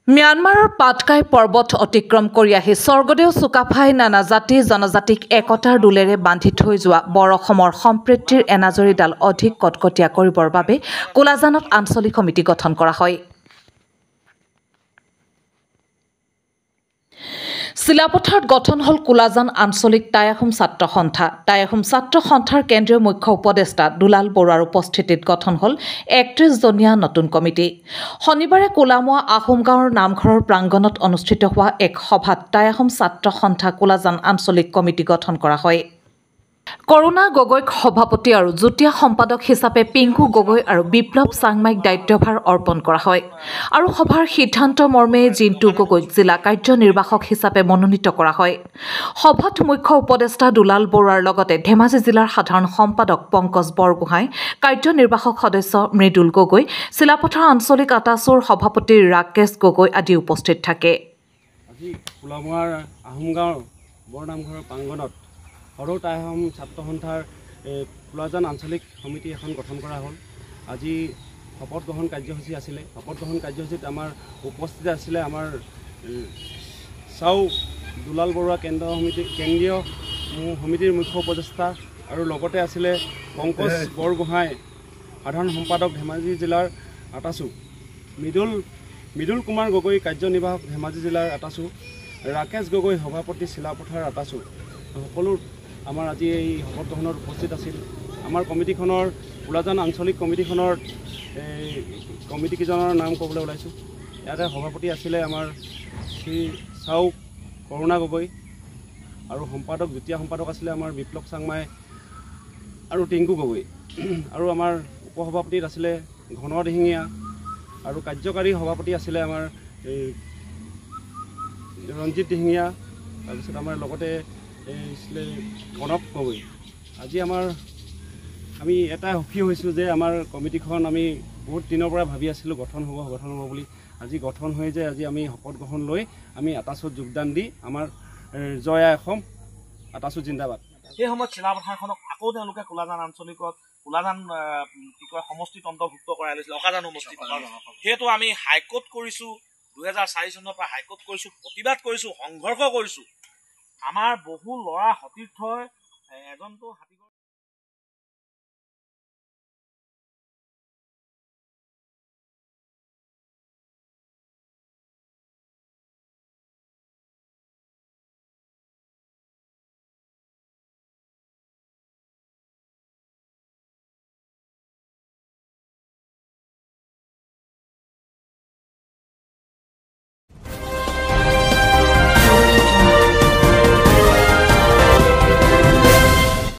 ম্যানমাৰৰ পাটকাই পৰ্বত অতিক্ৰম কৰি আহি স্বৰ্গদেউ চুকাফাই নানা জাতি জনজাতিক একতাৰ দোলেৰে বান্ধি থৈ যোৱা বৰ অসমৰ সম্প্ৰীতিৰ এনাজৰীডাল অধিক কটকটীয়া কৰিবৰ বাবে কোলাজানত আঞ্চলিক সমিতি গঠন কৰা হয়। চিলাপথাৰত গঠন হল কোলাজান আঞ্চলিক টাই আহোম ছাত্ৰ সন্থা। টাই আহোম ছাত্ৰ সন্থাৰ কেন্দ্ৰীয় মুখ্য উপদেষ্টা দুলাল বৰুৱাৰ উপস্থিতিত গঠন হল ৩১ জনীয়া নতুন কমিটি। শনিবাৰে কোলামোৱা আহোম গাঁৱৰ নামঘৰৰ প্ৰাংগণত অনুষ্ঠিত হোৱা এক সভাত টাই আহোম ছাত্ৰ সন্থা কোলাজান আঞ্চলিক কমিটি গঠন কৰা হয়। কৰুণা গগৈক সভাপতি আৰু যুটীয়া সম্পাদক হিচাপে পিংকু গগৈ আৰু বিপ্লৱ চাংমাইক দায়িত্বভাৰ অৰ্পণ কৰা হয় আৰু সভাৰ সিদ্ধান্ত মৰ্মে জিন্তু গগৈক জিলা কাৰ্যনিৰ্বাহক হিচাপে মনোনীত কৰা হয়। সভাত মুখ্য উপদেষ্টা দুলাল বৰুৱাৰ লগতে ধেমাজি জিলাৰ সাধাৰণ সম্পাদক পংকজ বৰগোহাঁই, কাৰ্যনিৰ্বাহক সদস্য মৃদুল গগৈ, চিলাপথাৰ আঞ্চলিক আটাচুৰ সভাপতি ৰাকেশ গগৈ আদি উপস্থিত থাকে। আজি কোলামোৱাৰ আহোম গাঁৱৰ বৰ নামঘৰৰ প্ৰাংগণত সৰু টাই আহোম ছাত্ৰ সন্থাৰ কোলাজান আঞ্চলিক সমিতি এখন গঠন কৰা হ'ল। আজি শপত গ্ৰহণ কাৰ্যসূচী আছিলে। শপত গ্ৰহণ কাৰ্যসূচীত আমাৰ উপস্থিত আছিলে আমাৰ চাও দুলাল বৰুৱা কেন্দ্ৰীয় সমিতিৰ মুখ্য উপদেষ্টা আৰু লগতে আছিলে পংকজ বৰগোহাঁই, সাধাৰণ সম্পাদক ধেমাজি জিলাৰ আটাচু, মৃদুল কুমাৰ গগৈ কাৰ্যনিৰ্বাহক ধেমাজি জিলাৰ আটাচু, ৰাকেশ গগৈ সভাপতি চিলাপথাৰ আটাচু, সকলো আমাৰ আজি এই শপত গ্ৰহণত উপস্থিত আছিল। আমাৰ কমিটিখনৰ কোলাজান আঞ্চলিক কমিটিখনৰ কমিটিকেইজনৰ নাম ক'বলৈ ওলাইছোঁ। ইয়াতে সভাপতি আছিলে আমাৰ শ্ৰী চাও কৰুণা গগৈ আৰু সম্পাদক যুটীয়া সম্পাদক আছিলে আমাৰ বিপ্লৱ চাংমাই আৰু টিংকু গগৈ আৰু আমাৰ উপসভাপতিত আছিলে ঘন দিহিঙীয়া আৰু কাৰ্যকাৰী সভাপতি আছিলে আমাৰ ৰঞ্জিত দিহিঙীয়া, তাৰপিছত আমাৰ লগতে আছিলে কনক গগৈ। আজি আমি এটাই সুখী হৈছোঁ যে আমাৰ কমিটিখন আমি বহুত দিনৰ পৰা ভাবি আছিলোঁ গঠন হ'ব বুলি। আজি গঠন হৈ যে আজি আমি শপত গ্ৰহণ লৈ আমি আটাচুত যোগদান দি আমাৰ জয় অসম আটাচু জিন্দাবাদ। সেই সময়ত চিলাপথাৰখনক আকৌ তেওঁলোকে কোলাজান আঞ্চলিকত কোলাজান সমষ্টিত অন্তৰ্ভুক্ত কৰাই লৈছিলে, অকাজান সমষ্টিত। সেইটো আমি হাইকোৰ্ট কৰিছোঁ, 2004 চনৰ পৰা হাইকোৰ্ট কৰিছোঁ, প্ৰতিবাদ কৰিছোঁ, সংঘৰ্ষ কৰিছোঁ। আমাৰ বহু ল'ৰা সতীৰ্থই এজনটো হাতী